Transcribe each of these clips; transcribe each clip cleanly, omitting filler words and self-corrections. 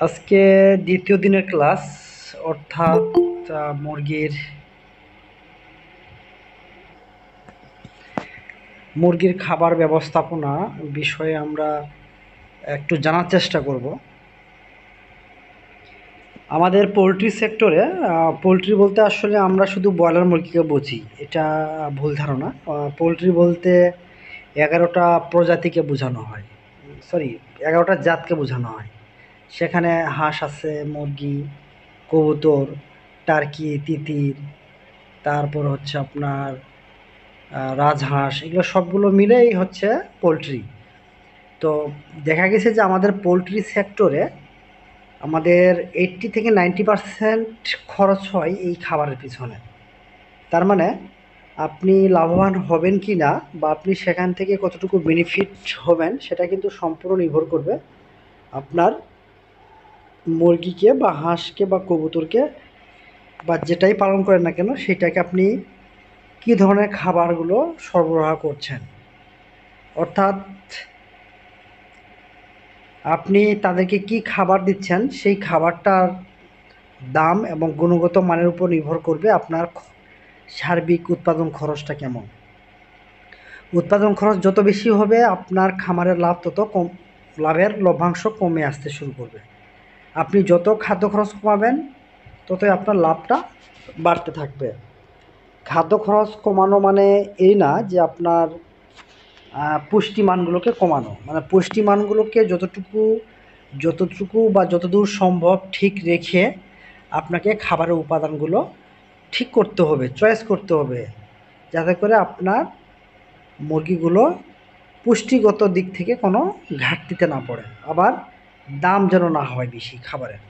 আজকে দ্বিতীয় দিনের ক্লাস, অর্থাৎ মুরগির মুরগির খাবার ব্যবস্থাপনা বিষয়ে আমরা একটু জানার চেষ্টা করব। আমাদের পোলট্রি সেক্টরে পোলট্রি বলতে আসলে আমরা শুধু ব্রয়লার মুরগিকে বুঝি, এটা ভুল ধারণা। পোলট্রি বলতে 11টা প্রজাতিকে বোঝানো হয়, সরি, 11টা জাতকে বোঝানো হয়। সেখানে হাঁস আছে, মুরগি, কবুতর, টার্কি, তিতির, তারপর হচ্ছে আপনার রাজহাঁস, এগুলো সবগুলো মিলেই হচ্ছে পোলট্রি। তো দেখা গেছে যে আমাদের পোলট্রি সেক্টরে আমাদের 80 থেকে 90% খরচ হয় এই খাবারের পিছনে। তার মানে আপনি লাভবান হবেন কি না, বা আপনি সেখান থেকে কতটুকু বেনিফিট হবেন, সেটা কিন্তু সম্পূর্ণ নির্ভর করবে আপনার মুরগিকে বা হাঁসকে বা কবুতরকে বা যেটাই পালন করেন না কেন, সেটাকে আপনি কী ধরনের খাবারগুলো সরবরাহ করছেন। অর্থাৎ আপনি তাদেরকে কি খাবার দিচ্ছেন, সেই খাবারটার দাম এবং গুণগত মানের উপর নির্ভর করবে আপনার সার্বিক উৎপাদন খরচটা কেমন। উৎপাদন খরচ যত বেশি হবে, আপনার খামারের লাভ তত কম, লাভের লভ্যাংশ কমে আসতে শুরু করবে। আপনি যত খাদ্য খরচ কমাবেন, ততই আপনার লাভটা বাড়তে থাকবে। খাদ্য খরচ কমানো মানে এই না যে আপনার পুষ্টিমানগুলোকে কমানো, মানে পুষ্টিমানগুলোকে যতটুকু বা যতদূর সম্ভব ঠিক রেখে আপনাকে খাবারের উপাদানগুলো ঠিক করতে হবে, চয়েস করতে হবে, যাতে করে আপনার মুরগিগুলো পুষ্টিগত দিক থেকে কোনো ঘাটতিতে না পড়ে, আবার দাম যেন না হয় বেশি খাবারের।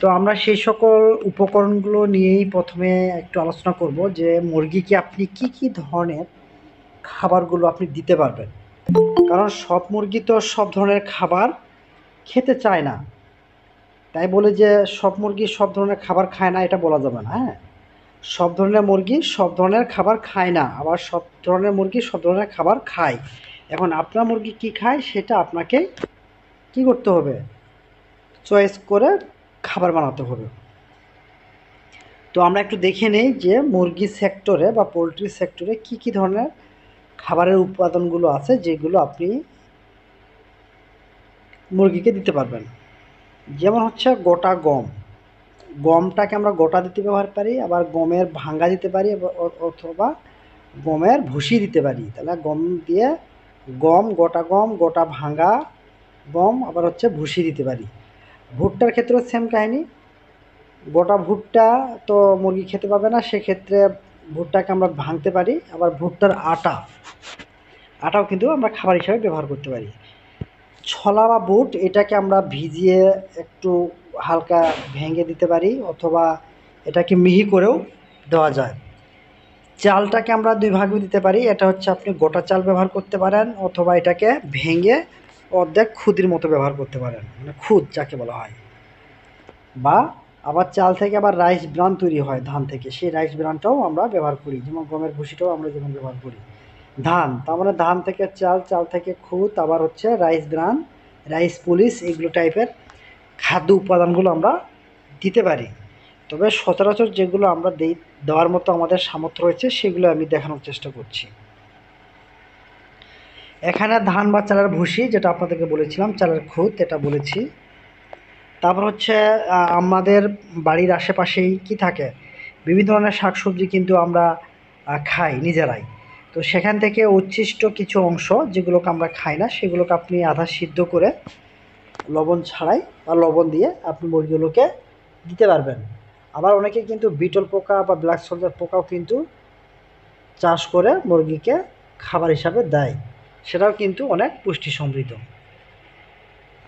তো আমরা সেই সকল উপকরণগুলো নিয়েই প্রথমে একটু আলোচনা করব যে মুরগিকে আপনি কি কি ধরনের খাবারগুলো আপনি দিতে পারবেন। কারণ সব মুরগি তো সব ধরনের খাবার খেতে চায় না, তাই বলে যে সব মুরগি সব ধরনের খাবার খায় না এটা বলা যাবে না। হ্যাঁ, সব ধরনের মুরগি সব ধরনের খাবার খায় না, আবার সব ধরনের মুরগি সব ধরনের খাবার খায়। এখন আপনার মুরগি কি খায় সেটা আপনাকে কি করতে হবে, চয়েস করে খাবার বানাতে হবে। তো আমরা একটু দেখে নেই যে মুরগি সেক্টরে বা পোলট্রি সেক্টরে কি কি ধরনের খাবারের উপাদানগুলো আছে যেগুলো আপনি মুরগিকে দিতে পারবেন। যেমন হচ্ছে গোটা গম, গমটাকে আমরা গোটা দিতে ব্যবহার পারি, আবার গমের ভাঙ্গা দিতে পারি, অথবা গমের ভুসি দিতে পারি। তাহলে গম দিয়ে গম, গোটা গম, গোটা ভাঙ্গা গম, আবার হচ্ছে ভুসি দিতে পারি। ভুট্টার ক্ষেত্রেও সেম কাহিনী। গোটা ভুট্টা তো মুরগি খেতে পাবে না, সেক্ষেত্রে ভুট্টাকে আমরা ভাঙতে পারি, আবার ভুট্টার আটাও কিন্তু আমরা খাবার হিসাবে ব্যবহার করতে পারি। ছোলা বা বুট, এটাকে আমরা ভিজিয়ে একটু হালকা ভেঙে দিতে পারি, অথবা এটাকে মিহি করেও দেওয়া যায়। চালটাকে আমরা দুই ভাগে দিতে পারি, এটা হচ্ছে আপনি গোটা চাল ব্যবহার করতে পারেন, অথবা এটাকে ভেঙে অর্ধেক খুদের মতো ব্যবহার করতে পারেন, মানে খুদ যাকে বলা হয়। বা আবার চাল থেকে আবার রাইস ব্রান তৈরি হয় ধান থেকে, সেই রাইস ব্রানটাও আমরা ব্যবহার করি, যেমন গমের ভুসিটাও আমরা যেমন ব্যবহার করি। ধান, তার মানে ধান থেকে চাল, চাল থেকে খুদ, আবার হচ্ছে রাইস ব্রান, রাইস পুলিশ, এগুলো টাইপের খাদ্য উপাদানগুলো আমরা দিতে পারি। তবে সচরাচর যেগুলো আমরা দেওয়ার মতো আমাদের সামর্থ্য রয়েছে সেগুলো আমি দেখানোর চেষ্টা করছি। এখানে ধান বা চালের ভুসি, যেটা আপনাদেরকে বলেছিলাম, চালের খুদ, এটা বলেছি। তারপর হচ্ছে আমাদের বাড়ির আশেপাশেই কি থাকে, বিভিন্ন ধরনের শাকসবজি কিন্তু আমরা খাই নিজেরাই। তো সেখান থেকে উচ্ছিষ্ট কিছু অংশ যেগুলোকে আমরা খাই না, সেগুলোকে আপনি আধা সিদ্ধ করে লবণ ছাড়াই বা লবণ দিয়ে আপনি মুরগিগুলোকে দিতে পারবেন। আবার অনেকে কিন্তু বিটল পোকা বা ব্ল্যাক সোলজার পোকাও কিন্তু চাষ করে মুরগিকে খাবার হিসাবে দেয়, সেটাও কিন্তু অনেক পুষ্টি সমৃদ্ধ।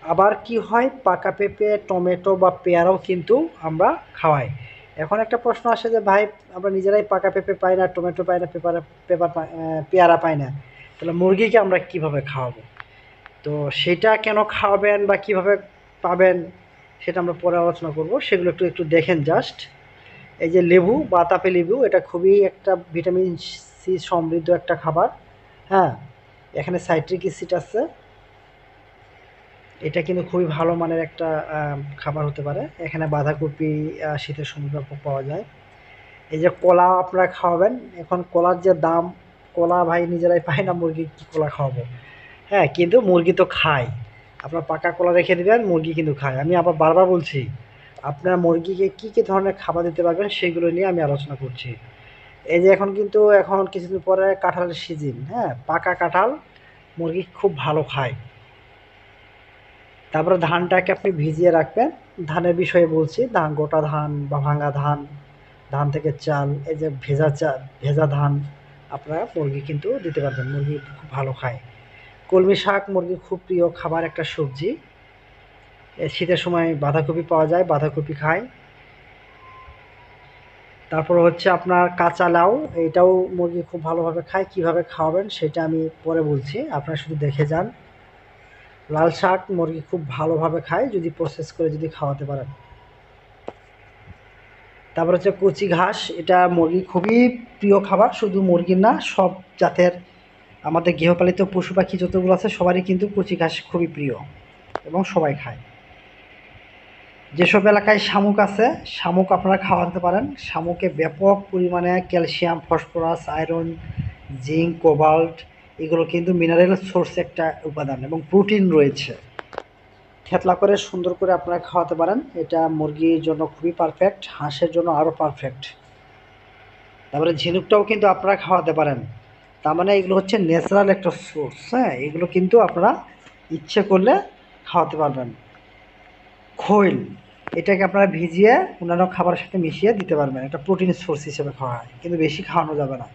আবার কি হয়, পাকা পেঁপে, টমেটো বা পেয়ারাও কিন্তু আমরা খাওয়াই। এখন একটা প্রশ্ন আসে যে ভাই, আমরা নিজেরাই পাকা পেঁপে পাই না, টমেটো পাই না, পেয়ারা পাই না, তাহলে মুরগিকে আমরা কিভাবে খাওয়াবো? তো সেটা কেন খাওয়াবেন বা কিভাবে পাবেন, সেটা আমরা পরে আলোচনা করব। সেগুলো একটু একটু দেখেন জাস্ট। এই যে লেবু, বাতাবি লেবু, এটা খুবই একটা ভিটামিন সি সমৃদ্ধ একটা খাবার। হ্যাঁ, এখানে সাইট্রিক অ্যাসিড আছে, এটা কিন্তু খুবই ভালো মানের একটা খাবার হতে পারে। এখানে বাঁধাকপি শীতের সময় ব্যাপক পাওয়া যায়। এই যে কলা আপনারা খাওয়াবেন, এখন কলার যে দাম, কলা ভাই নিজেরাই পায় না, মুরগি কি কলা খাওয়াবো? হ্যাঁ, কিন্তু মুরগি তো খায়। আপনার পাকা কলা রেখে দিবেন, মুরগি কিন্তু খায়। আমি আবার বারবার বলছি, আপনার মুরগিকে কি ধরনের খাবার দিতে পারবেন সেগুলো নিয়ে আমি আলোচনা করছি। এই যে এখন কিছুদিন পরে কাঁঠালের সিজন, হ্যাঁ? পাকা কাঁঠাল মুরগি খুব ভালো খায়। তারপরে ধানটাকে আপনি ভিজিয়ে রাখবেন। ধানের বিষয়ে বলছি, ধান, গোটা ধান বা ভাঙা ধান, ধান থেকে চাল, এই যে ভেজা ধান আপনারা মুরগি কিন্তু দিতে পারবেন। মুরগি খুব ভালো খায়। কলমি শাক মুরগির খুব প্রিয় খাবার, একটা সবজি। শীতের সময় বাঁধাকপি পাওয়া যায়, বাঁধাকপি খায়। তারপর হচ্ছে আপনার কাঁচা লাউ, এটাও মুরগি খুব ভালোভাবে খায়। কিভাবে খাওয়াবেন সেটা আমি পরে বলছি, আপনারা শুধু দেখে যান। লাল শাক মুরগি খুব ভালোভাবে খায় যদি প্রসেস করে যদি খাওয়াতে পারেন। তারপর হচ্ছে কচি ঘাস, এটা মুরগি খুবই প্রিয় খাবার। শুধু মুরগির না, সব জাতের আমাদের গৃহপালিত পশু পাখি যতগুলো আছে সবারই কিন্তু কচি ঘাস খুবই প্রিয় এবং সবাই খায়। যেসব এলাকায় শামুক আছে, শামুক আপনারা খাওয়াতে পারেন। শামুকে ব্যাপক পরিমাণে calcium, phosphorus, iron, zinc, cobalt, এগুলো কিন্তু মিনারেল সোর্স একটা উপাদান এবং প্রোটিন রয়েছে। থেতলা করে সুন্দর করে আপনারা খাওয়াতে পারেন, এটা মুরগির জন্য খুবই পারফেক্ট, হাঁসের জন্য আরও পারফেক্ট। তারপরে ঝিনুকটাও কিন্তু আপনারা খাওয়াতে পারেন। তার মানে এগুলো হচ্ছে ন্যাচারাল একটা সোর্স, হ্যাঁ? এগুলো কিন্তু আপনারা ইচ্ছে করলে খাওয়াতে পারবেন। খৈল, এটাকে আপনারা ভিজিয়ে অন্যান্য খাবারের সাথে মিশিয়ে দিতে পারবেন। এটা প্রোটিন সোর্স হিসেবে খাওয়া হয়, কিন্তু বেশি খাওয়ানো যাবে না।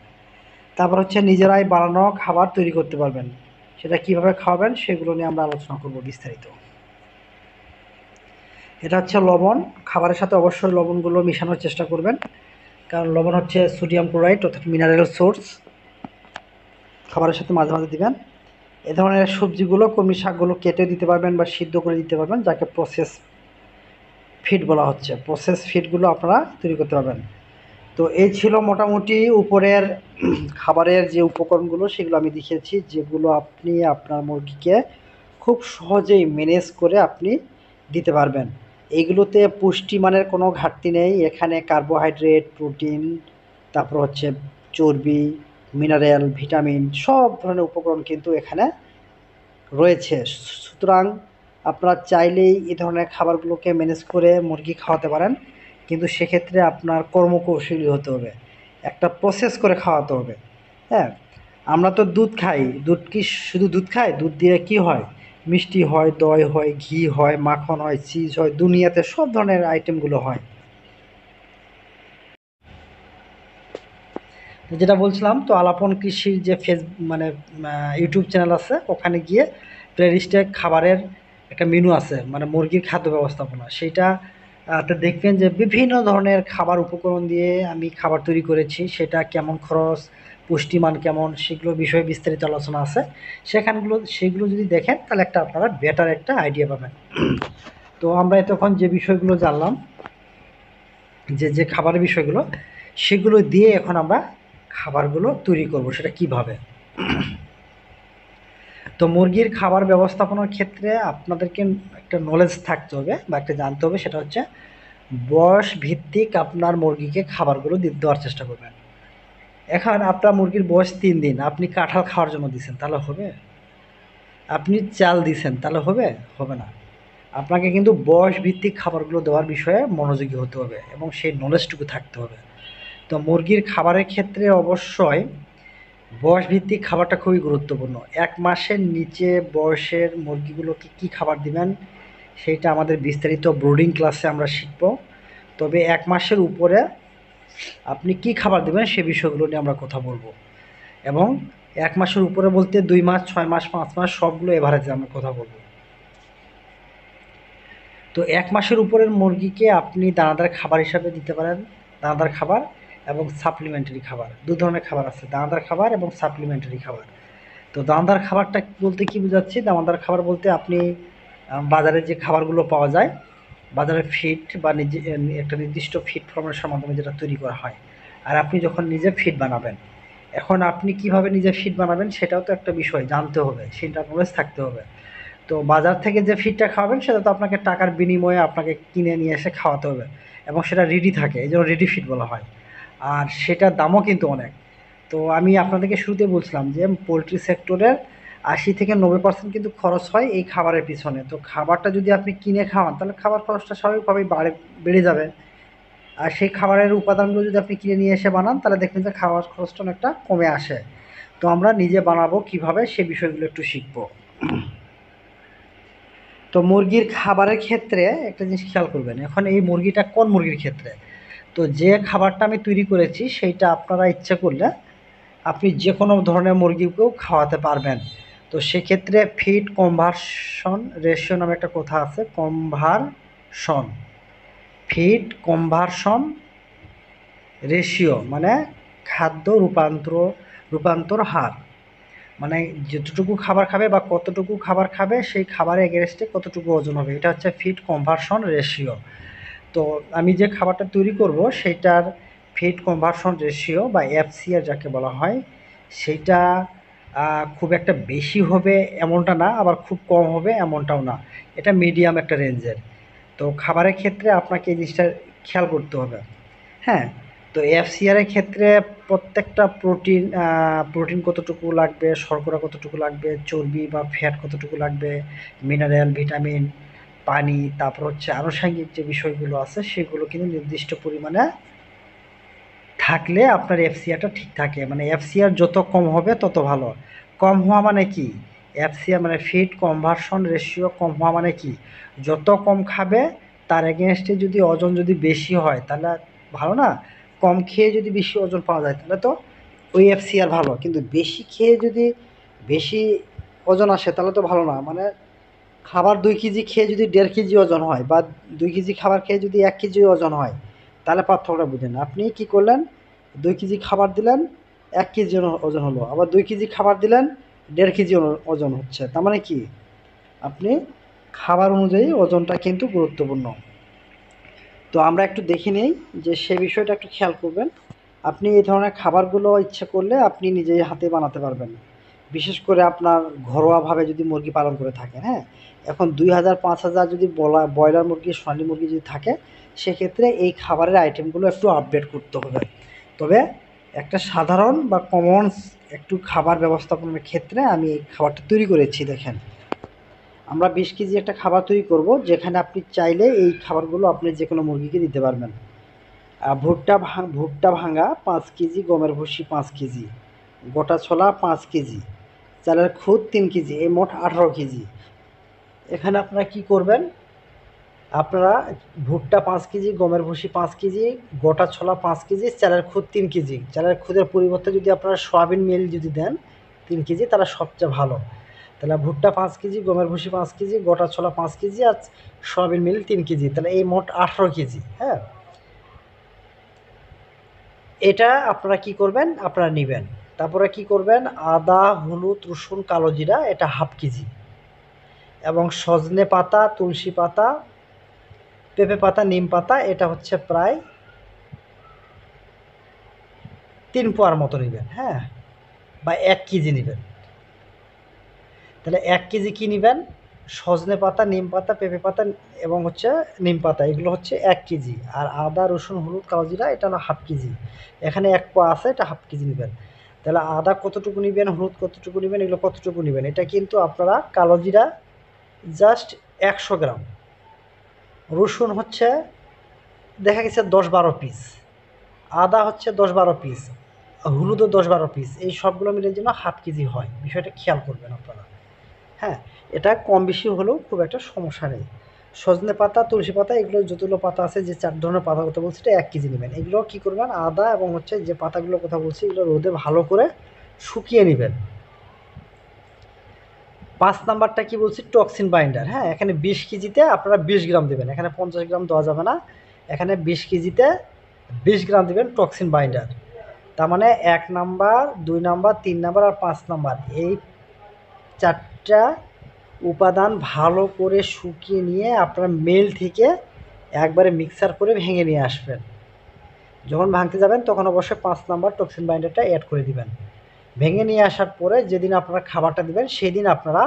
তারপর হচ্ছে নিজেরাই বানানো খাবার তৈরি করতে পারবেন। সেটা কিভাবে খাওয়াবেন সেগুলো নিয়ে আমরা আলোচনা করব বিস্তারিত। এটা হচ্ছে লবণ। খাবারের সাথে অবশ্যই লবণগুলো মিশানোর চেষ্টা করবেন, কারণ লবণ হচ্ছে সোডিয়াম ক্লোরাইড অর্থাৎ মিনারেল সোর্স। খাবারের সাথে মাঝে মাঝে দিবেন। এ ধরনের সবজিগুলো, কলমি শাকগুলো কেটে দিতে পারবেন বা সিদ্ধ করে দিতে পারবেন, যাকে প্রসেস ফিড বলা হচ্ছে। প্রসেস ফিডগুলো আপনারা তৈরি করতে পারবেন। তো এই ছিল মোটামুটি উপরের খাবারের যে উপকরণগুলো, সেগুলো আমি দেখিয়েছি, যেগুলো আপনি আপনার মুরগিকে খুব সহজেই ম্যানেজ করে আপনি দিতে পারবেন। এগুলোতে পুষ্টিমানের কোনো ঘাটতি নেই। এখানে কার্বোহাইড্রেট, প্রোটিন, তারপর হচ্ছে চর্বি, মিনারেল, ভিটামিন, সব ধরনের উপকরণ কিন্তু এখানে রয়েছে। সুতরাং আপনারা চাইলেই এই ধরনের খাবারগুলোকে ম্যানেজ করে মুরগি খাওয়াতে পারেন, কিন্তু সেক্ষেত্রে আপনার কর্মকৌশলী হতে হবে, একটা প্রসেস করে খাওয়াতে হবে। হ্যাঁ, আমরা তো দুধ খাই, দুধ কি শুধু দুধ খাই? দুধ দিয়ে কি হয়? মিষ্টি হয়, দই হয়, ঘি হয়, মাখন হয়, চিজ হয়, দুনিয়াতে সব ধরনের আইটেমগুলো হয়। তো যেটা বলছিলাম, তো আলাপন কৃষির যে মানে ইউটিউব চ্যানেল আছে, ওখানে গিয়ে প্লেলিস্টে খাবারের একটা মেনু আছে, মানে মুরগির খাদ্য ব্যবস্থাপনা, সেইটা তে দেখবেন যে বিভিন্ন ধরনের খাবার উপকরণ দিয়ে আমি খাবার তৈরি করেছি। সেটা কেমন খরচ, পুষ্টিমান কেমন, সেগুলো বিষয়ে বিস্তারিত আলোচনা আছে। সেগুলো যদি দেখেন তাহলে আপনারা বেটার একটা আইডিয়া পাবেন। তো আমরা এতক্ষণ যে বিষয়গুলো জানলাম, যে খাবারের বিষয়গুলো, সেগুলো দিয়ে এখন আমরা খাবারগুলো তৈরি করব, সেটা কিভাবে। তো মুরগির খাবার ব্যবস্থাপনার ক্ষেত্রে আপনাদেরকে একটা নলেজ থাকতে হবে বা একটা জানতে হবে, সেটা হচ্ছে বয়স ভিত্তিক আপনার মুরগিকে খাবারগুলো দেওয়ার চেষ্টা করবেন। এখন আপনার মুরগির বয়স 3 দিন, আপনি কাঁঠাল খাওয়ার জন্য দিচ্ছেন, তাহলে হবে? আপনি চাল দিচ্ছেন, তাহলে হবে? হবে না। আপনাকে কিন্তু বয়স ভিত্তিক খাবারগুলো দেওয়ার বিষয়ে মনোযোগী হতে হবে এবং সেই নলেজটুকু থাকতে হবে। তো মুরগির খাবারের ক্ষেত্রে অবশ্যই বয়সভিত্তিক খাবারটা খুবই গুরুত্বপূর্ণ। 1 মাসের নিচে বয়সের মুরগিগুলোকে কী খাবার দিবেন সেইটা আমাদের বিস্তারিত ব্রুডিং ক্লাসে আমরা শিখব। তবে 1 মাসের উপরে আপনি কী খাবার দেবেন সে বিষয়গুলো নিয়ে আমরা কথা বলবো। এবং 1 মাসের উপরে বলতে 2 মাস, 6 মাস, 5 মাস, সবগুলো এভারেজে আমরা কথা বলবো। তো 1 মাসের উপরের মুরগিকে আপনি দানাদার খাবার হিসাবে দিতে পারেন। দানাদার খাবার এবং সাপ্লিমেন্টারি খাবার, 2 ধরনের খাবার আছে, দানাদার খাবার এবং সাপ্লিমেন্টারি খাবার। তো দানাদার খাবারটা বলতে কি বোঝাচ্ছি? দানাদার খাবার বলতে আপনি বাজারে যে খাবারগুলো পাওয়া যায়, বাজারে ফিড বা একটা নির্দিষ্ট ফিড ফর্মেশনের মাধ্যমে যেটা তৈরি করা হয়, আর আপনি যখন নিজে ফিড বানাবেন, এখন আপনি কিভাবে নিজে ফিড বানাবেন সেটাও তো একটা বিষয় জানতে হবে, সেটা নলেজ থাকতে হবে। তো বাজার থেকে যে ফিডটা খাওয়াবেন সেটা তো আপনাকে টাকার বিনিময়ে আপনাকে কিনে নিয়ে এসে খাওয়াতে হবে এবং সেটা রেডি থাকে, এই জন্য রেডি ফিড বলা হয়। আর সেটার দামও কিন্তু অনেক। তো আমি আপনাদেরকে শুরুতে বলছিলাম যে পোলট্রি সেক্টরের 80 থেকে 90% কিন্তু খরচ হয় এই খাবারের পিছনে। তো খাবারটা যদি আপনি কিনে খাওয়ান তাহলে খাবার খরচটা স্বাভাবিকভাবেই বেড়ে যাবে। আর সেই খাবারের উপাদানগুলো যদি আপনি কিনে নিয়ে এসে বানান তাহলে দেখবেন যে খাওয়ার খরচটা অনেকটা কমে আসে। তো আমরা নিজে বানাবো কিভাবে সে বিষয়গুলো একটু শিখব। তো মুরগির খাবারের ক্ষেত্রে একটা জিনিস খেয়াল করবেন, এখন এই মুরগিটা কোন মুরগির ক্ষেত্রে, তো যে খাবারটা আমি তৈরি করেছি সেইটা আপনারা ইচ্ছে করলে আপনি যে কোনো ধরনের মুরগিকেও খাওয়াতে পারবেন। তো সেক্ষেত্রে ফিড কনভার্সন রেশিও নামে একটা কথা আছে, কনভার্সন, ফিড কনভার্সন রেশিও মানে খাদ্য রূপান্তর হার, মানে যতটুকু খাবার খাবে বা কতটুকু খাবার খাবে সেই খাবারের এগেনস্টে কতটুকু ওজন হবে, এটা হচ্ছে ফিড কনভার্সন রেশিও। তো আমি যে খাবারটা তৈরি করব সেইটার ফিড কনভার্সন রেশিও বা এফসিআর যাকে বলা হয়, সেইটা খুব একটা বেশি হবে এমনটা না, আবার খুব কম হবে এমনটাও না, এটা মিডিয়াম একটা রেঞ্জের। তো খাবারের ক্ষেত্রে আপনাকে এই জিনিসটা খেয়াল করতে হবে। হ্যাঁ, তো এফসিআর এর ক্ষেত্রে প্রত্যেকটা প্রোটিন কতটুকু লাগবে, শর্করা কতটুকু লাগবে, চর্বি বা ফ্যাট কতটুকু লাগবে, মিনারেল, ভিটামিন, পানি, তারপর হচ্ছে আনুষঙ্গিক যে বিষয়গুলো আছে সেগুলো কিন্তু নির্দিষ্ট পরিমাণে থাকলে আপনার এফসিআরটা ঠিক থাকে। মানে এফসিআর যত কম হবে তত ভালো। কম হওয়া মানে কি, এফসিআর মানে ফিড কনভার্সন রেশিও কম হওয়া মানে কি, যত কম খাবে তার এগেনস্টে যদি ওজন যদি বেশি হয় তাহলে ভালো না। কম খেয়ে যদি বেশি ওজন পাওয়া যায় তাহলে তো ওই এফসিআর ভালো, কিন্তু বেশি খেয়ে যদি বেশি ওজন আসে তাহলে তো ভালো না। মানে খাবার 2 কেজি খেয়ে যদি 1.5 কেজি ওজন হয় বা 2 কেজি খাবার খেয়ে যদি 1 কেজি ওজন হয় তাহলে পার্থক্যটা বুঝেন। আপনি কি করলেন, 2 কেজি খাবার দিলেন, 1 কেজি ওজন হলো, আবার 2 কেজি খাবার দিলেন, 1.5 কেজি ওজন হচ্ছে। তার মানে কি, আপনি খাবার অনুযায়ী ওজনটা কিন্তু গুরুত্বপূর্ণ। তো আমরা একটু দেখে নেই যে সে বিষয়টা একটু খেয়াল করবেন। আপনি এই ধরনের খাবারগুলো ইচ্ছে করলে আপনি নিজেই হাতে বানাতে পারবেন, বিশেষ করে আপনার ঘরোয়াভাবে যদি মুরগি পালন করে থাকেন। হ্যাঁ, এখন 2000-5000 যদি ব্রয়লার মুরগি, সোনালী মুরগি যদি থাকে সেক্ষেত্রে এই খাবারের আইটেমগুলো একটু আপডেট করতে হবে। তবে একটা সাধারণ বা কমন একটু খাবার ব্যবস্থাপনার ক্ষেত্রে আমি এই খাবারটা তৈরি করেছি। দেখেন, আমরা 20 কেজি একটা খাবার তৈরি করব যেখানে আপনি চাইলে এই খাবারগুলো আপনি যে কোনো মুরগিকে দিতে পারবেন। ভুট্টা ভাঙা 5 কেজি, গমের ভুসি 5 কেজি, গোটা ছোলা 5 কেজি, চালের খুদ 3 কেজি, এই মোট 18 কেজি। এখানে আপনারা কি করবেন, আপনারা ভুট্টা 5 কেজি, গমের ভুসি 5 কেজি, গোটা ছোলা 5 কেজি, চালের খুদ 3 কেজি। চালের খুদের পরিবর্তে যদি আপনারা সয়াবিন মিল যদি দেন 3 কেজি তাহলে সবচেয়ে ভালো। তাহলে ভুট্টা 5 কেজি, গমের ভুসি 5 কেজি, গোটা ছোলা 5 কেজি আর সয়াবিন মিল 3 কেজি, তাহলে এই মোট 18 কেজি। হ্যাঁ, এটা আপনারা কি করবেন, আপনারা নেবেন। তারপরে কি করবেন, আদা, হলুদ, রসুন, কালো জিরা এটা 1/2 কেজি, এবং সজনে পাতা, তুলসী পাতা, পেঁপে পাতা, নিম পাতা এটা হচ্ছে প্রায় 3 পোয়ার মতো নেবেন। হ্যাঁ, বা 1 কেজি নেবেন। তাহলে 1 কেজি কী নেবেন, সজনে পাতা, নিম পাতা, পেঁপে পাতা এবং হচ্ছে নিম পাতা, এগুলো হচ্ছে 1 কেজি। আর আদা, রসুন, হলুদ, কালো জিরা এটা হলো 1/2 কেজি। এখানে 1 পোয়া আছে, এটা 1/2 কেজি নেবেন। তাহলে আদা কতটুকু নেবেন, হলুদ কতটুকু নেবেন, এগুলো কতটুকু নেবেন, এটা কিন্তু আপনারা কালো জিরা জাস্ট 100 গ্রাম, রসুন হচ্ছে দেখা গেছে 10-12 পিস, আদা হচ্ছে 10-12 পিস, হলুদও 10-12 পিস, এই সবগুলো মিলে যেন 1/2 কেজি হয়, বিষয়টা খেয়াল করবেন আপনারা। হ্যাঁ, এটা কম বেশি হলেও খুব একটা সমস্যা নেই। সজনে পাতা, তুলসী পাতা এগুলো যতগুলো পাতা আছে, যে 4 ধরনের পাতার কথা বলছি, এটা 1 কেজি নেবেন। এগুলো কী করবেন, আদা এবং হচ্ছে যে পাতাগুলোর কথা বলছি এগুলো রোদে ভালো করে শুকিয়ে নেবেন। 5 নাম্বারটা কি বলছি, টক্সিন বাইন্ডার। হ্যাঁ, এখানে 20 কেজিতে আপনারা 20 গ্রাম দেবেন, এখানে 50 গ্রাম দেওয়া যাবে না। এখানে 20 কেজিতে 20 গ্রাম দেবেন টক্সিন বাইন্ডার। তার মানে 1 নাম্বার, 2 নাম্বার, 3 নাম্বার আর 5 নাম্বার, এই 4টা উপাদান ভালো করে শুকিয়ে নিয়ে আপনারা মিল থেকে একবারে মিক্সার করে ভেঙে নিয়ে আসবেন। যখন ভাঙতে যাবেন তখন অবশ্যই 5 নাম্বার টক্সিন বাইন্ডারটা অ্যাড করে দিবেন। ভেঙে নিয়ে আসার পরে যেদিন আপনারা খাবারটা দিবেন সেদিন আপনারা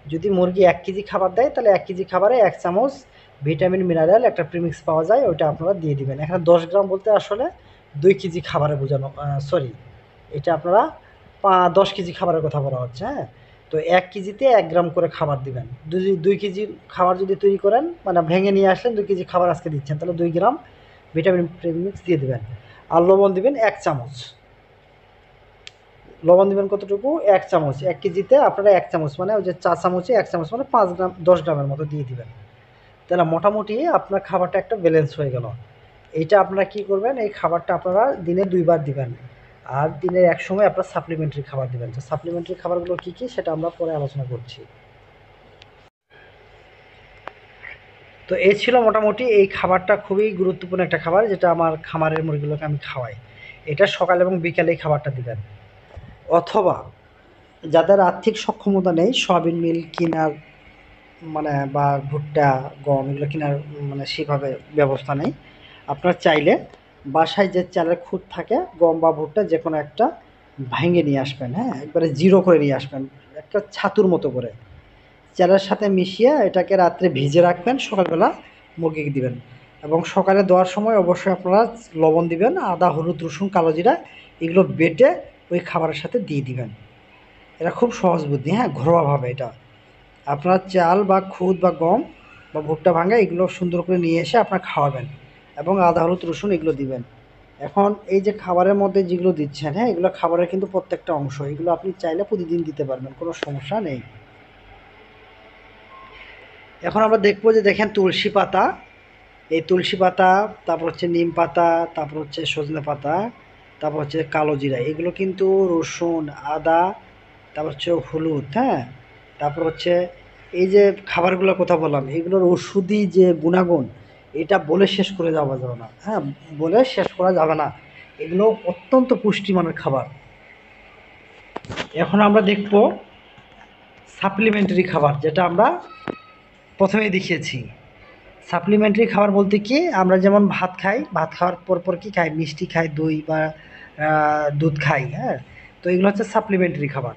যদি মুরগি 1 কেজি খাবার দেয় তাহলে 1 কেজি খাবারে 1 চামচ ভিটামিন মিনারেল একটা প্রিমিক্স পাওয়া যায়, ওইটা আপনারা দিয়ে দিবেন। এখানে 10 গ্রাম বলতে আসলে 2 কেজি খাবারে বোঝানো, সরি, এটা আপনারা 10 কেজি খাবারের কথা বলা হচ্ছে, হ্যাঁ? তো 1 কেজিতে 1 গ্রাম করে খাবার দিবেন। 2 কেজি খাবার যদি তৈরি করেন, মানে ভেঙে নিয়ে আসলেন 2 কেজি খাবার আজকে দিচ্ছেন, তাহলে 2 গ্রাম ভিটামিন প্রিমিক্স দিয়ে দিবেন। আর লবণ দিবেন 1 চামচ। লবণ দিবেন কতটুকু? 1 চামচ। 1 কেজিতে আপনারা 1 চামচ, মানে ওই যে চা চামচে 1 চামচ, মানে 5 গ্রাম 10 গ্রামের মতো দিয়ে দিবেন। তাহলে মোটামুটি আপনার খাবারটা একটা ব্যালেন্স হয়ে গেল। এইটা আপনারা কি করবেন, এই খাবারটা আপনারা দিনে 2 বার দিবেন। আর দিনের এক সময় আপনারা সাপ্লিমেন্টারি খাবার দিবেন। তো সাপ্লিমেন্টারি খাবারগুলো কী কী সেটা আমরা পরে আলোচনা করছি। তো এই ছিল মোটামুটি, এই খাবারটা খুবই গুরুত্বপূর্ণ একটা খাবার, যেটা আমার খামারের মুরগিগুলোকে আমি খাওয়াই। এটা সকাল এবং বিকালে এই খাবারটা দিবেন। অথবা যাদের আর্থিক সক্ষমতা নেই, সয়াবিন মিল কেনার, মানে বা ভুট্টা, গম এগুলো কেনার মানে সেভাবে ব্যবস্থা নেই, আপনার চাইলে বাসায় যে চালের খুদ থাকে, গম বা ভুট্টা যে কোনো একটা ভেঙে নিয়ে আসবেন, হ্যাঁ, একবারে জিরো করে নিয়ে আসবেন, একটা ছাতুর মতো করে চালের সাথে মিশিয়ে এটাকে রাত্রে ভিজে রাখবেন, সকালবেলা মুরগিকে দিবেন। এবং সকালে দেওয়ার সময় অবশ্যই আপনারা লবণ দিবেন, আদা, হলুদ, রসুন, কালো জিরা এগুলো বেটে ওই খাবারের সাথে দিয়ে দিবেন। এটা খুব সহজ বুদ্ধি, হ্যাঁ, ঘরোয়াভাবে এটা আপনারা চাল বা খুদ বা গম বা ভুট্টা ভাঙা এগুলো সুন্দর করে নিয়ে এসে আপনারা খাওয়াবেন, এবং আদা, হলুদ, রসুন এগুলো দিবেন। এখন এই যে খাবারের মধ্যে যেগুলো দিচ্ছেন, হ্যাঁ, এগুলো খাবারের কিন্তু প্রত্যেকটা অংশ, এগুলো আপনি চাইলে প্রতিদিন দিতে পারবেন, কোনো সমস্যা নেই। এখন আমরা দেখবো যে দেখেন তুলসী পাতা, এই তুলসী পাতা, তারপর হচ্ছে নিম পাতা, তারপর হচ্ছে সজনে পাতা, তারপর হচ্ছে কালো জিরা, এগুলো কিন্তু রসুন, আদা, তারপর হচ্ছে হলুদ, হ্যাঁ, তারপর হচ্ছে এই যে খাবারগুলোর কথা বললাম, এগুলোর ওষুধি যে গুণাগুণ, এটা বলে শেষ করে যাওয়া যাবে না, হ্যাঁ, বলে শেষ করা যাবে না। এগুলো অত্যন্ত পুষ্টিমানের খাবার। এখন আমরা দেখব সাপ্লিমেন্টারি খাবার, যেটা আমরা প্রথমেই দেখিয়েছি। সাপ্লিমেন্টারি খাবার বলতে কি, আমরা যেমন ভাত খাই, ভাত খাওয়ার পর কি খাই, মিষ্টি খাই, দই বা দুধ খাই, হ্যাঁ, তো এগুলো হচ্ছে সাপ্লিমেন্টারি খাবার।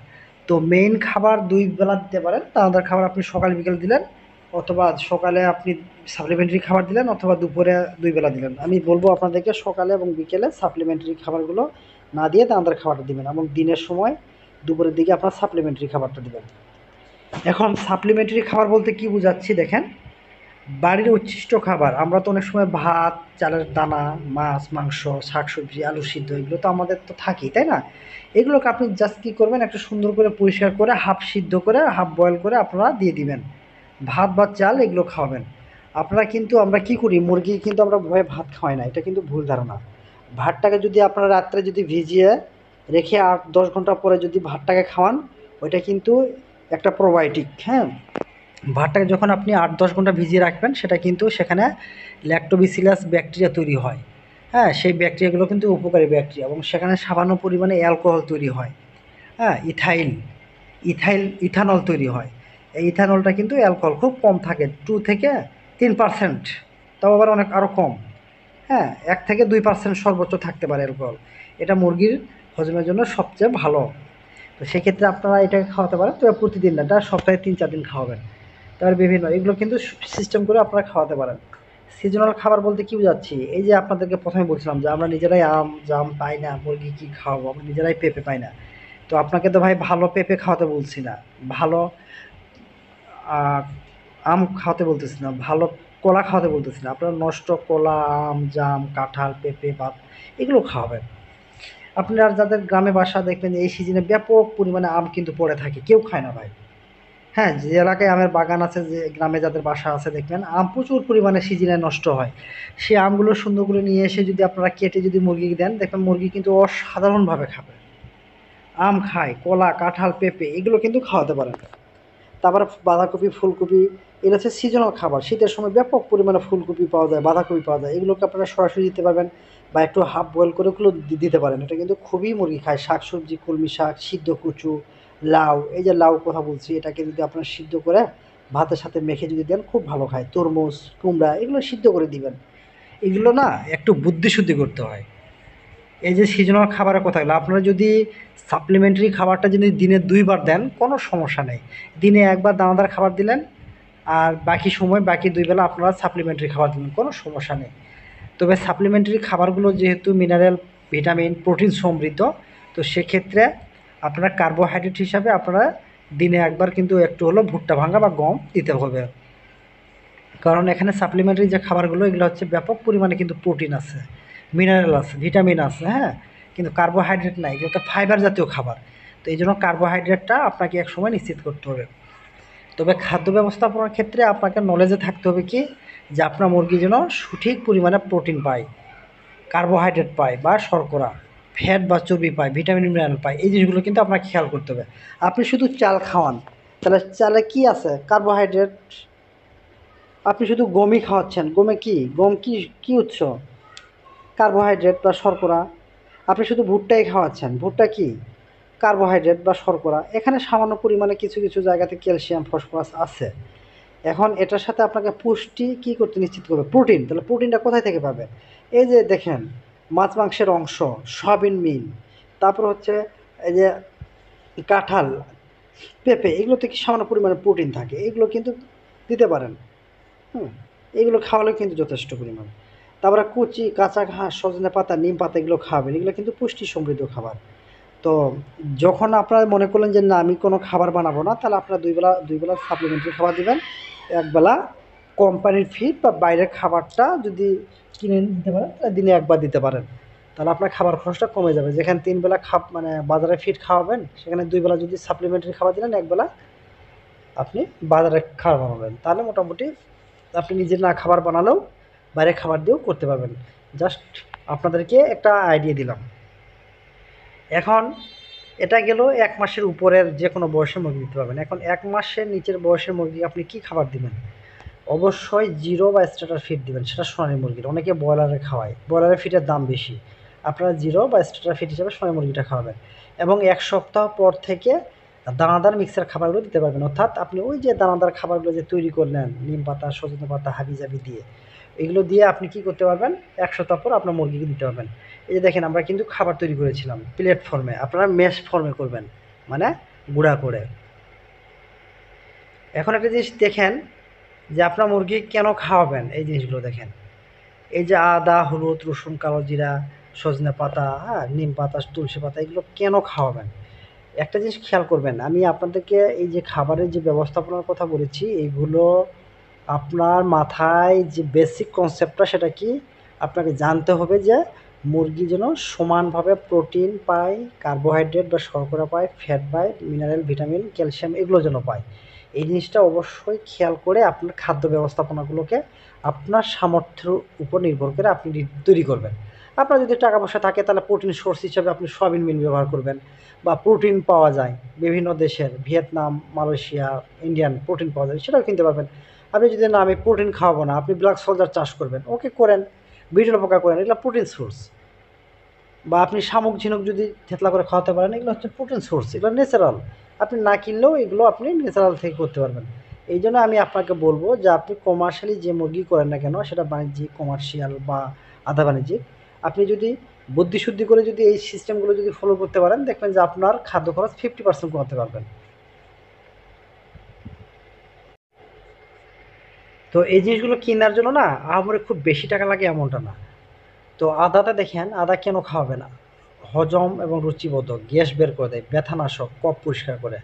তো মেইন খাবার 2 বেলা দিতে পারেন, দানাদার খাবার আপনি সকাল বিকেল দিলেন, অথবা সকালে আপনি সাপ্লিমেন্টারি খাবার দিলেন, অথবা দুপুরে 2 বেলা দিলেন। আমি বলবো আপনাদেরকে সকালে এবং বিকেলে সাপ্লিমেন্টারি খাবারগুলো না দিয়ে দানাদার খাবারটা দিবেন, এবং দিনের সময় দুপুরের দিকে আপনার সাপ্লিমেন্টারি খাবারটা দিবেন। এখন সাপ্লিমেন্টারি খাবার বলতে কি বোঝাচ্ছি দেখেন, বাড়ির উচ্ছিষ্ট খাবার, আমরা তো অনেক সময় ভাত, চালের দানা, মাছ, মাংস, শাকসবজি, আলু সিদ্ধ এগুলো তো আমাদের তো থাকেই, তাই না? এগুলোকে আপনি জাস্ট কী করবেন, একটু সুন্দর করে পরিষ্কার করে হাফ সিদ্ধ করে হাফ বয়েল করে আপনারা দিয়ে দিবেন। ভাত বা চাল এগুলো খাওয়াবেন। আপনারা কিন্তু, আমরা কি করি, মুরগি কিন্তু আমরা ভয়ে ভাত খাওয়াই না, এটা কিন্তু ভুল ধারণা। ভাতটাকে যদি আপনারা রাত্রে যদি ভিজিয়ে রেখে 8-10 ঘন্টা পরে যদি ভাতটাকে খাওয়ান, ওইটা কিন্তু একটা প্রোবায়োটিক, হ্যাঁ, ভাতটাকে যখন আপনি 8-10 ঘন্টা ভিজিয়ে রাখবেন, সেটা কিন্তু সেখানে ল্যাক্টোবিসিলাস ব্যাকটেরিয়া তৈরি হয়, হ্যাঁ, সেই ব্যাকটেরিয়াগুলো কিন্তু উপকারী ব্যাকটেরিয়া, এবং সেখানে সামান্য পরিমাণে অ্যালকোহল তৈরি হয়, হ্যাঁ, ইথানল তৈরি হয়। এই ইথানলটা কিন্তু অ্যালকোহল খুব কম থাকে, 2 থেকে 3%, তাও আবার অনেক আরও কম, হ্যাঁ, 1 থেকে 2% সর্বোচ্চ থাকতে পারে অ্যালকোহল। এটা মুরগির হজমের জন্য সবচেয়ে ভালো। তো সেক্ষেত্রে আপনারা এটাকে খাওয়াতে পারেন, তবে প্রতিদিন না, এটা সপ্তাহে 3-4 দিন খাওয়াবেন। তার বিভিন্ন এগুলো কিন্তু সিস্টেম করে আপনারা খাওয়াতে পারেন। সিজনাল খাবার বলতে কি বোঝাচ্ছি, এই যে আপনাদেরকে প্রথমে বলছিলাম যে আমরা নিজেরাই আম জাম পাই না, মুরগি কি খাওয়াবো, আমরা নিজেরাই পেঁপে পাই না। তো আপনাকে তো ভাই ভালো পেঁপে খাওয়াতে বলছি না, ভালো আম খাওয়াতে বলতেছি না, ভালো কলা খাওয়াতে বলতেছি না, আপনারা নষ্ট কলা, আম, জাম, কাঁঠাল, পেঁপে, বাত এগুলো খাওয়াবেন। আপনার যাদের গ্রামে বাসা, দেখবেন এই সিজনে ব্যাপক পরিমাণে আম কিন্তু পড়ে থাকে, কেউ খায় না ভাই। হ্যাঁ, যে এলাকায় আমের বাগান আছে, যে গ্রামে যাদের বাসা আছে, দেখবেন আম প্রচুর পরিমাণে সিজনে নষ্ট হয়। সেই আমগুলো সুন্দর করে নিয়ে এসে যদি আপনারা কেটে যদি মুরগিকে দেন, দেখবেন মুরগি কিন্তু অসাধারণভাবে খাবে। আম খায়, কলা, কাঁঠাল, পেঁপে এগুলো কিন্তু খাওয়াতে পারেন। তারপর বাঁধাকপি, ফুলকপি, এটা হচ্ছে সিজনাল খাবার। শীতের সময় ব্যাপক পরিমাণে ফুলকপি পাওয়া যায়, বাঁধাকপি পাওয়া যায়, এগুলোকে আপনারা সরাসরি দিতে পারবেন, বা একটু হাফ বয়েল করে ওগুলো দিতে পারেন। এটা কিন্তু খুবই মুরগি খায়। শাকসবজি, কলমি শাক, সিদ্ধ কচু, লাউ, এই যে লাউ কথা বলছি, এটাকে যদি আপনারা সিদ্ধ করে ভাতের সাথে মেখে যদি দেন, খুব ভালো খায়। তরমুজ, কুমড়া এগুলো সিদ্ধ করে দিবেন। এগুলো না একটু বুদ্ধি শুদ্ধি করতে হয়। এই যে সিজনাল খাবারের কথা হলো, আপনারা যদি সাপ্লিমেন্টারি খাবারটা যদি দিনে 2 বার দেন কোনো সমস্যা নেই। দিনে 1 বার দানাদার খাবার দিলেন, আর বাকি সময় বাকি 2 বেলা আপনারা সাপ্লিমেন্টারি খাবার দিলেন, কোনো সমস্যা নেই। তবে সাপ্লিমেন্টারি খাবারগুলো যেহেতু মিনারেল, ভিটামিন, প্রোটিন সমৃদ্ধ, তো সেক্ষেত্রে আপনারা কার্বোহাইড্রেট হিসাবে আপনারা দিনে 1 বার কিন্তু একটু হলেও ভুট্টা ভাঙা বা গম দিতে হবে। কারণ এখানে সাপ্লিমেন্টারি যে খাবারগুলো এগুলো হচ্ছে ব্যাপক পরিমাণে কিন্তু প্রোটিন আছে, মিনারেল আছে, ভিটামিন আছে, হ্যাঁ, কিন্তু কার্বোহাইড্রেট নাই, এগুলো তো ফাইবার জাতীয় খাবার। তো এই জন্য কার্বোহাইড্রেটটা আপনাকে একসময় নিশ্চিত করতে হবে। তবে খাদ্য ব্যবস্থাপনার ক্ষেত্রে আপনাকে নলেজে থাকতে হবে কি, যে আপনার মুরগি যেন সঠিক পরিমাণে প্রোটিন পায়, কার্বোহাইড্রেট পায় বা শর্করা, ফ্যাট বা চর্বি পায়, ভিটামিন মিনারেল পায়, এই জিনিসগুলো কিন্তু আপনাকে খেয়াল করতে হবে। আপনি শুধু চাল খাওয়ান, তাহলে চালে কি আছে? কার্বোহাইড্রেট। আপনি শুধু গমই খাওয়াচ্ছেন, গমে কি, গম কি, কি উৎস? কার্বোহাইড্রেট বা শর্করা। আপনি শুধু ভুট্টাই খাওয়াচ্ছেন, ভুট্টা কি? কার্বোহাইড্রেট বা শর্করা। এখানে সামান্য পরিমাণে কিছু কিছু জায়গাতে ক্যালসিয়াম, ফসফরাস আছে। এখন এটার সাথে আপনাকে পুষ্টি কী করতে নিশ্চিত করবে? প্রোটিন। তাহলে প্রোটিনটা কোথায় থেকে পাবেন? এই যে দেখেন, মাছ মাংসের অংশ, সয়াবিন মিল, তারপর হচ্ছে এই যে কাঁঠাল, পেঁপে, এগুলোতে কি সামান্য পরিমাণে প্রোটিন থাকে, এগুলো কিন্তু দিতে পারেন। এগুলো খাওয়ালে কিন্তু যথেষ্ট পরিমাণ। তারপরে কুচি, কাঁচা ঘাস, সজনে পাতা, নিম পাতা, এগুলো খাওয়াবেন। এগুলো কিন্তু পুষ্টি সমৃদ্ধ খাবার। তো যখন আপনারা মনে করলেন যে না আমি কোনো খাবার বানাবো না, তাহলে আপনারা দুই বেলা সাপ্লিমেন্টারি খাবার দিবেন। একবেলা কোম্পানির ফিড বা বাইরের খাবারটা যদি কিনে দিতে পারেন, তাহলে দিনে 1 বার দিতে পারেন। তাহলে আপনার খাবার খরচটা কমে যাবে। যেখানে 3 বেলা মানে বাজারে ফিড খাওয়াবেন, সেখানে 2 বেলা যদি সাপ্লিমেন্টারি খাবার দিলেন, 1 বেলা আপনি বাজারে খাবার বানাবেন। তাহলে মোটামুটি আপনি নিজের না খাবার বানালেও বাইরে খাবার দিয়েও করতে পারবেন। জাস্ট আপনাদেরকে একটা আইডিয়া দিলাম। এখন এটা গেল 1 মাসের উপরের যে কোনো বয়সের মুরগি দিতে পারবেন। এখন 1 মাসের নিচের বয়সের মুরগি আপনি কি খাবার দিবেন? অবশ্যই জিরো বা স্টার্টার ফিড দিবেন, সেটা সোনালী মুরগির। অনেকে ব্রয়লারে খাওয়ায়, ব্রয়লারের ফিডের দাম বেশি। আপনারা জিরো বা স্টার্টার ফিড হিসেবে সোনালী মুরগিটা খাওয়াবেন, এবং 1 সপ্তাহ পর থেকে দানাদার মিক্সার খাবারগুলো দিতে পারবেন। অর্থাৎ আপনি ওই যে দানাদার খাবারগুলো যে তৈরি করলেন নিম পাতা, সজনে পাতা, হাবিজাবি দিয়ে, এগুলো দিয়ে আপনি কি করতে পারবেন, 1 সপ্তাহ পর আপনার মুরগিকে দিতে পারবেন। এই যে দেখেন, আমরা কিন্তু খাবার তৈরি করেছিলাম প্লেট ফর্মে, আপনারা মেশ ফর্মে করবেন, মানে গুঁড়া করে। এখন একটা জিনিস দেখেন, যে আপনার মুরগি কেন খাওয়াবেন, এই জিনিসগুলো দেখেন। এই যে আদা, হলুদ, রসুন, কালো জিরা, সজনে পাতা, হ্যাঁ, নিম পাতা, তুলসী পাতা, এগুলো কেন খাওয়াবেন? একটা জিনিস খেয়াল করবেন, আমি আপনাদেরকে এই যে খাবারের যে ব্যবস্থাপনার কথা বলেছি, এইগুলো আপনার মাথায় যে বেসিক কনসেপ্টটা, সেটা কি আপনাকে জানতে হবে, যে মুরগি যেন সমানভাবে প্রোটিন পায়, কার্বোহাইড্রেট বা শর্করা পায়, ফ্যাট পায়, মিনারেল, ভিটামিন, ক্যালসিয়াম, এগুলো যেন পায়। এই জিনিসটা অবশ্যই খেয়াল করে আপনার খাদ্য ব্যবস্থাপনাগুলোকে আপনার সামর্থ্যের উপর নির্ভর করে আপনি তৈরি করবেন। আপনার যদি টাকা পয়সা থাকে, তাহলে প্রোটিন সোর্স হিসাবে আপনি সয়াবিন মিল ব্যবহার করবেন, বা প্রোটিন পাওয়া যায় বিভিন্ন দেশের, ভিয়েতনাম, মালয়েশিয়া, ইন্ডিয়ান প্রোটিন পাওয়া যায়, সেটাও কিনতে পারবেন। আপনি যদি না আমি প্রোটিন খাওয়াবো না, আপনি ব্ল্যাক সোলজার চাষ করবেন, ওকে করেন, বিটল পোকা করেন, এগুলো প্রোটিন সোর্স। বা আপনি শামুক ঝিনুক যদি থেতলা করে খাওয়াতে পারেন, এগুলো হচ্ছে প্রোটিন সোর্স, এগুলো ন্যাচারাল। আপনি না কিনলেও এগুলো আপনি ন্যাচারাল থেকে করতে পারবেন। এই জন্য আমি আপনাকে বলবো যে আপনি কমার্শিয়ালি যে মুরগি করেন না কেন, সেটা বাণিজ্যিক, কমার্শিয়াল বা আধা বাণিজ্যিক, আপনি যদি বুদ্ধিশুদ্ধি করে যদি এই সিস্টেমগুলো যদি ফলো করতে পারেন, দেখবেন যে আপনার খাদ্য খরচ 50% কমাতে পারবেন। তো এই জিনিসগুলো কেনার জন্য না আহামরি খুব বেশি টাকা লাগে এমনটা না। তো আদাটা দেখেন, আদা কেন খাওয়াবে না? হজম এবং রুচিবোধক, গ্যাস বের করে দেয়, ব্যথানাশক, কফ পরিষ্কার করে।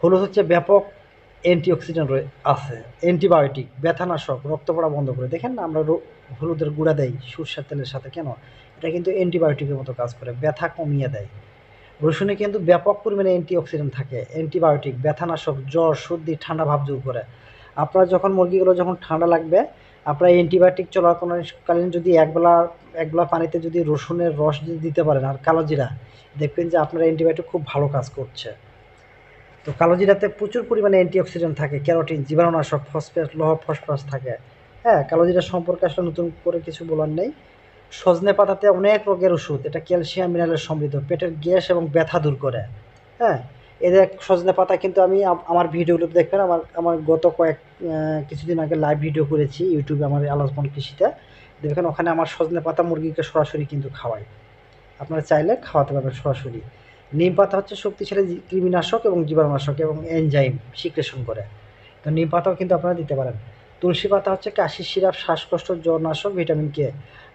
হলুদ হচ্ছে ব্যাপক অ্যান্টিঅক্সিডেন্ট আছে, অ্যান্টিবায়োটিক, ব্যথানাশক, রক্ত পড়া বন্ধ করে। দেখেন না আমরা হলুদের গুঁড়া দেই সরষের তেলের সাথে, কেন? এটা কিন্তু অ্যান্টিবায়োটিকের মতো কাজ করে, ব্যথা কমিয়ে দেয়। রসুনে কিন্তু ব্যাপক পরিমাণে অ্যান্টিঅক্সিডেন্ট থাকে, অ্যান্টিবায়োটিক, ব্যথানাশক, জ্বর, সর্দি, ঠান্ডা ভাব দূর করে। আপনার যখন মুরগিগুলো যখন ঠান্ডা লাগবে, আপনার অ্যান্টিবায়োটিক চলাকালীন যদি একবেলা পানিতে যদি রসুনের রস যদি দিতে পারেন আর কালো জিরা, দেখবেন যে আপনার অ্যান্টিবায়োটিক খুব ভালো কাজ করছে। তো কালো জিরাতে প্রচুর পরিমাণে অ্যান্টিঅক্সিডেন্ট থাকে, ক্যারোটিন, জীবাণুনাশক, ফসফেট, লৌহ, ফসফরাস থাকে। হ্যাঁ, কালো জিরা সম্পর্কে আসলে নতুন করে কিছু বলার নেই। সজনে পাতাতে অনেক রোগের ওষুধ, এটা ক্যালসিয়াম মিনারেল সমৃদ্ধ, পেটের গ্যাস এবং ব্যথা দূর করে। হ্যাঁ, এদের সজনে পাতা কিন্তু আমি আমার ভিডিওগুলোতে দেখবেন, আমার গত কিছুদিন আগে লাইভ ভিডিও করেছি ইউটিউবে, আমার আলোচনা কৃষিতে দেখবেন, ওখানে আমার সজনে পাতা মুরগিকে সরাসরি কিন্তু খাওয়াই। আপনারা চাইলে খাওয়াতে পারবেন সরাসরি। নিম পাতা হচ্ছে শক্তিশালী কৃমিনাশক এবং জীবাণুনাশক এবং এনজাইম সিক্রেশন করে। তো নিম পাতাও কিন্তু আপনারা দিতে পারেন। তুলসী পাতা হচ্ছে কাশির সিরাপ, শ্বাসকষ্ট, জ্বরনাশক, ভিটামিন কে।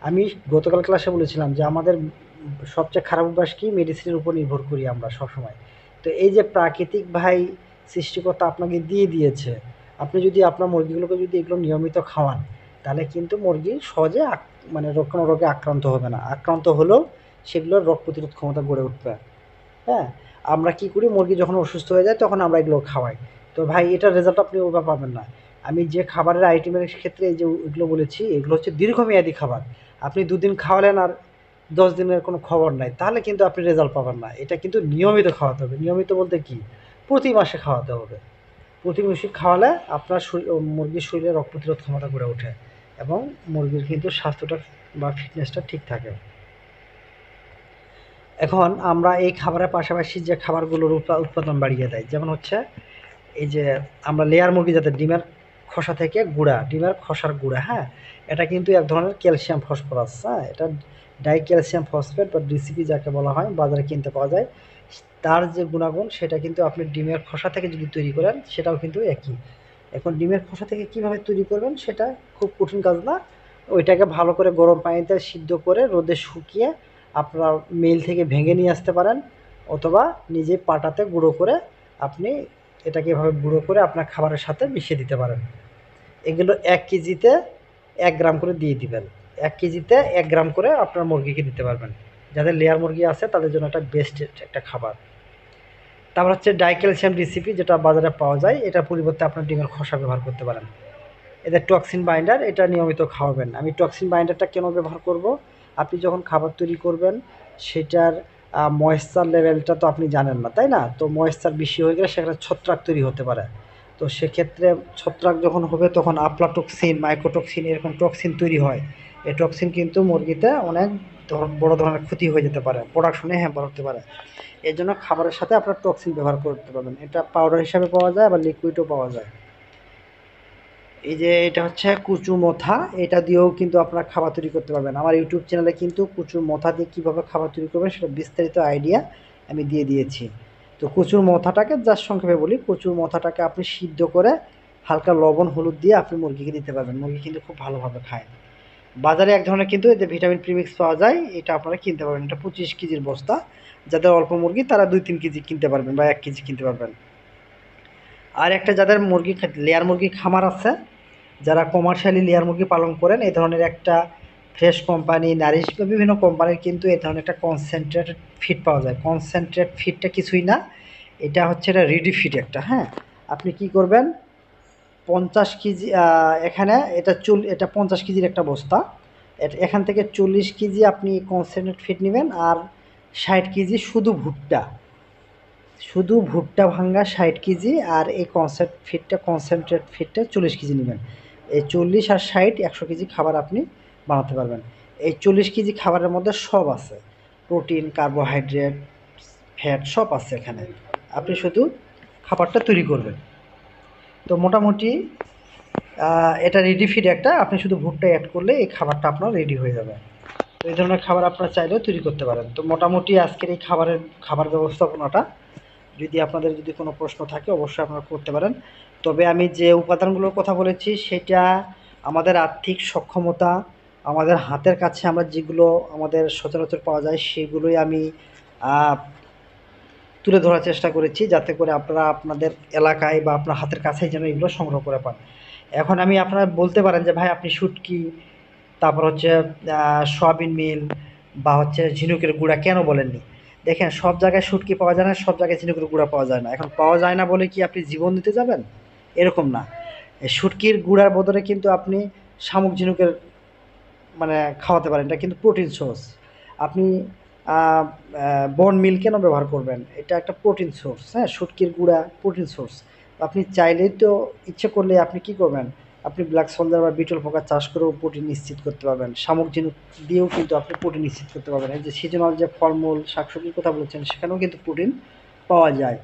আমি গতকাল ক্লাসে বলেছিলাম যে আমাদের সবচেয়ে খারাপ অভ্যাস কি, মেডিসিনের উপর নির্ভর করি আমরা সবসময়। তো এই যে প্রাকৃতিক ভাই সৃষ্টিকর্তা আপনাকে দিয়ে দিয়েছে, আপনি যদি আপনার মুরগিগুলোকে যদি এগুলো নিয়মিত খাওয়ান, তাহলে কিন্তু মুরগি সহজে মানে কোনো রোগে আক্রান্ত হবে না। আক্রান্ত হলেও সেগুলোর রোগ প্রতিরোধ ক্ষমতা গড়ে উঠবে। হ্যাঁ, আমরা কি করি, মুরগি যখন অসুস্থ হয়ে যায় তখন আমরা এগুলো খাওয়াই। তো ভাই এটার রেজাল্ট আপনি ওভাবে পাবেন না। আমি যে খাবারের আইটেমের ক্ষেত্রে এই যে এগুলো বলেছি, এগুলো হচ্ছে দীর্ঘমেয়াদী খাবার। আপনি ২ দিন খাওয়ালেন আর ১০ দিনের কোনো খবর নাই, তাহলে কিন্তু আপনি রেজাল্ট পাবেন না। এটা কিন্তু নিয়মিত খাওয়াতে হবে। নিয়মিত বলতে কি, প্রতি মাসে খাওয়াতে হবে। প্রতি মাসে খাওয়ালে আপনার মুরগির শরীরে রোগ প্রতিরোধ ক্ষমতা গড়ে ওঠে এবং মুরগির কিন্তু স্বাস্থ্যটা বা ফিটনেসটা ঠিক থাকে। এখন আমরা এই খাবারের পাশাপাশি যে খাবারগুলোর উৎপাদন বাড়িয়ে দেয়, যেমন হচ্ছে এই যে আমরা লেয়ার মুরগি, যাতে ডিমের খোসা থেকে গুঁড়া, ডিমের খোসার গুঁড়া, হ্যাঁ, এটা কিন্তু এক ধরনের ক্যালসিয়াম ফসফরাস, হ্যাঁ, এটা ডাইক্যালসিয়াম ফসফেট বা ডিসিপি যাকে বলা হয়, বাজারে কিনতে পাওয়া যায়। তার যে গুণাগুণ সেটা কিন্তু আপনি ডিমের খোসা থেকে যদি তৈরি করেন সেটাও কিন্তু একই। এখন ডিমের খোসা থেকে কিভাবে তৈরি করবেন সেটা খুব কঠিন কাজ না। ওইটাকে ভালো করে গরম পানিতে সিদ্ধ করে রোদে শুকিয়ে আপনারা মিল থেকে ভেঙে নিয়ে আসতে পারেন, অথবা নিজে পাটাতে গুঁড়ো করে আপনি এটাকে এভাবে গুঁড়ো করে আপনার খাবারের সাথে মিশিয়ে দিতে পারেন। এগুলো ১ কেজিতে ১ গ্রাম করে দিয়ে দিবেন। ১ কেজিতে ১ গ্রাম করে আপনার মুরগিকে দিতে পারবেন। যাদের লেয়ার মুরগি আছে তাদের জন্য এটা বেস্ট একটা খাবার। তারপর হচ্ছে ডাইক্যালসিয়াম ডিসিপি, যেটা বাজারে পাওয়া যায়, এটার পরিবর্তে আপনার ডিমের খোসা ব্যবহার করতে পারেন। এদের টক্সিন বাইন্ডার, এটা নিয়মিত খাওয়াবেন। আমি টক্সিন বাইন্ডারটা কেন ব্যবহার করব, আপনি যখন খাবার তৈরি করবেন সেটার ময়েশ্চার লেভেলটা তো আপনি জানেন না, তাই না? তো ময়েশ্চার বেশি হয়ে গেলে সেখানে ছত্রাক তৈরি হতে পারে। তো সেক্ষেত্রে ছত্রাক যখন হবে তখন আফলাটক্সিন, মাইকোটক্সিন, এরকম টক্সিন তৈরি হয়। এই টক্সিন কিন্তু মুরগিতে অনেক বড় ধরনের ক্ষতি হয়ে যেতে পারে, প্রোডাকশনে হ্যাম্পার হতে পারে। এর জন্য খাবারের সাথে আপনার টক্সিন ব্যবহার করতে পারবেন। এটা পাউডার হিসাবে পাওয়া যায়, আবার লিকুইডও পাওয়া যায়। এই যে এটা হচ্ছে কুচু মথা, এটা দিয়েও কিন্তু আপনারা খাবার তৈরি করতে পারবেন। আমার ইউটিউব চ্যানেলে কিন্তু কুচুর মথা দিয়ে কীভাবে খাবার তৈরি করবেন সেটা বিস্তারিত আইডিয়া আমি দিয়ে দিয়েছি। তো কচুর মথাটাকে জাস্ট সংক্ষেপে বলি, কচুর মথাটাকে আপনি সিদ্ধ করে হালকা লবণ হলুদ দিয়ে আপনি মুরগিকে দিতে পারবেন। মুরগি কিন্তু খুব ভালোভাবে খায়। বাজারে এক ধরনের কিন্তু এতে ভিটামিন প্রিমিক্স পাওয়া যায়, এটা আপনারা কিনতে পারবেন। এটা ২৫ কেজির বস্তা। যাদের অল্প মুরগি তারা ২-৩ কেজি কিনতে পারবেন বা ১ কেজি কিনতে পারবেন। আর একটা যাদের মুরগি লেয়ার মুরগির খামার আছে, যারা কমার্শিয়ালি লেয়ার মুরগি পালন করেন, এই ধরনের একটা ফ্রেশ কোম্পানি, নারিশ বা বিভিন্ন কোম্পানির কিন্তু এই ধরনের একটা কনসেন্ট্রেটেড ফিড পাওয়া যায়। কনসেন্ট্রেট ফিডটা কিছুই না, এটা হচ্ছে এটা রেডি ফিড একটা, হ্যাঁ। আপনি কি করবেন, ৫০ কেজি এখানে এটা ৫০ কেজির একটা বস্তা। এখান থেকে ৪০ কেজি আপনি কনসেন্ট্রেট ফিড নেবেন, আর ৬০ কেজি শুধু ভুট্টা ভাঙ্গা ৬০ কেজি, আর এই কনসেন্ট্রেট ফিডটা ৪০ কেজি নেবেন। এই ৪০ আর ৬০ ১০০ কেজি খাবার আপনি বানাতে পারবেন। এই ৪০ কেজি খাবারের মধ্যে সব আছে, প্রোটিন, কার্বোহাইড্রেট, ফ্যাট সব আছে এখানে। আপনি শুধু খাবারটা তৈরি করবেন। তো মোটামুটি এটা রেডি ফিড একটা, আপনি শুধু ভুট্টা অ্যাড করলে এই খাবারটা আপনার রেডি হয়ে যাবে। তো এই ধরনের খাবার আপনারা চাইলেও তৈরি করতে পারেন। তো মোটামুটি আজকের এই খাবার ব্যবস্থাপনাটা, যদি আপনাদের কোনো প্রশ্ন থাকে অবশ্যই আপনারা করতে পারেন। তবে আমি যে উপাদানগুলোর কথা বলেছি সেটা আমাদের আর্থিক সক্ষমতা, আমাদের হাতের কাছে আমরা যেগুলো আমাদের সচরাচর পাওয়া যায় সেগুলোই আমি তুলে ধরার চেষ্টা করেছি, যাতে করে আপনারা আপনাদের এলাকায় বা আপনার হাতের কাছেই যেন এগুলো সংগ্রহ করে পান। এখন আপনারা বলতে পারেন যে ভাই আপনি শুটকি, তারপর হচ্ছে সয়াবিন মিল বা হচ্ছে ঝিনুকের গুঁড়া কেন বলেননি? দেখেন, সব জায়গায় শুটকি পাওয়া যায় না, সব জায়গায় ঝিনুকের গুঁড়া পাওয়া যায় না। এখন পাওয়া যায় না বলে কি আপনি জীবন দিতে যাবেন? এরকম না। শুটকির গুঁড়ার বদলে কিন্তু আপনি শামুক ঝিনুকের মানে খাওয়াতে পারেন, এটা কিন্তু প্রোটিন সোর্স। আপনি বোন মিল কেন ব্যবহার করবেন? এটা একটা প্রোটিন সোর্স, হ্যাঁ, শুটকির গুঁড়া প্রোটিন সোর্স। আপনি চাইলেই তো, ইচ্ছে করলে আপনি কি করবেন, আপনি ব্ল্যাক সোলজার বা বিটল পোকা চাষ করেও প্রোটিন নিশ্চিত করতে পারবেন। শামুক ঝিনুক দিয়েও কিন্তু আপনি প্রোটিন নিশ্চিত করতে পারবেন। এই যে সিজনাল যে ফলমূল শাকসবজির কথা বলেছেন সেখানেও কিন্তু প্রোটিন পাওয়া যায়।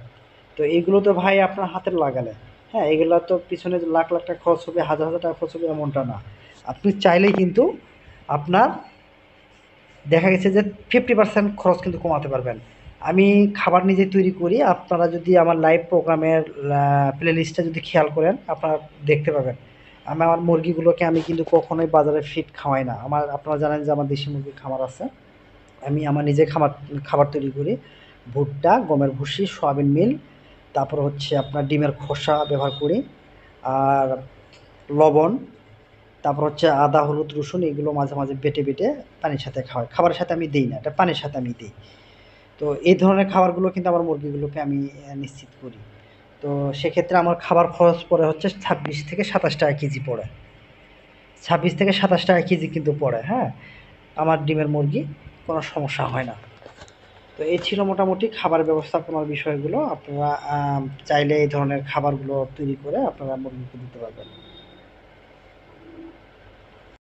তো এইগুলো তো ভাই আপনার হাতের লাগালে, হ্যাঁ, এগুলো তো পিছনে লাখ লাখ টাকা খরচ হবে, হাজার হাজার টাকা খরচ হবে এমনটা না। আপনি চাইলেই কিন্তু আপনার দেখা গেছে যে 50% খরচ কিন্তু কমাতে পারবেন। আমি খাবার নিজে তৈরি করি। আপনারা যদি আমার লাইভ প্রোগ্রামের প্লে লিস্টটা যদি খেয়াল করেন, আপনারা দেখতে পাবেন। আমার মুরগিগুলোকে আমি কিন্তু কখনোই বাজারে ফিড খাওয়াই না। আপনারা জানেন যে আমার দেশি মুরগির খামার আছে। আমি আমার নিজে খাবার তৈরি করি। ভুট্টা, গমের ভুসি, সয়াবিন মিল, তারপর হচ্ছে আপনার ডিমের খোসা ব্যবহার করি, আর লবণ, তারপর হচ্ছে আদা, হলুদ, রসুন এগুলো মাঝে, মাঝে বেটে পানির সাথে খাওয়াই। খাবারের সাথে আমি দেই না, এটা পানির সাথে আমি দেই। তো এই ধরনের খাবারগুলো কিন্তু আমার মুরগিগুলোকে আমি নিশ্চিত করি। তো সেক্ষেত্রে আমার খাবার খরচ পড়ে হচ্ছে 26 থেকে 27 টাকা কেজি পড়ে। 26 থেকে 27 টাকা কেজি কিন্তু পড়ে, হ্যাঁ? আমার ডিমের মুরগি, কোনো সমস্যা হয় না। তো এই ছিল মোটামুটি খাবার ব্যবস্থাপনার বিষয়গুলো। আপনারা চাইলে এই ধরনের খাবারগুলো তৈরি করে আপনারা মুরগিকে দিতে পারবেন।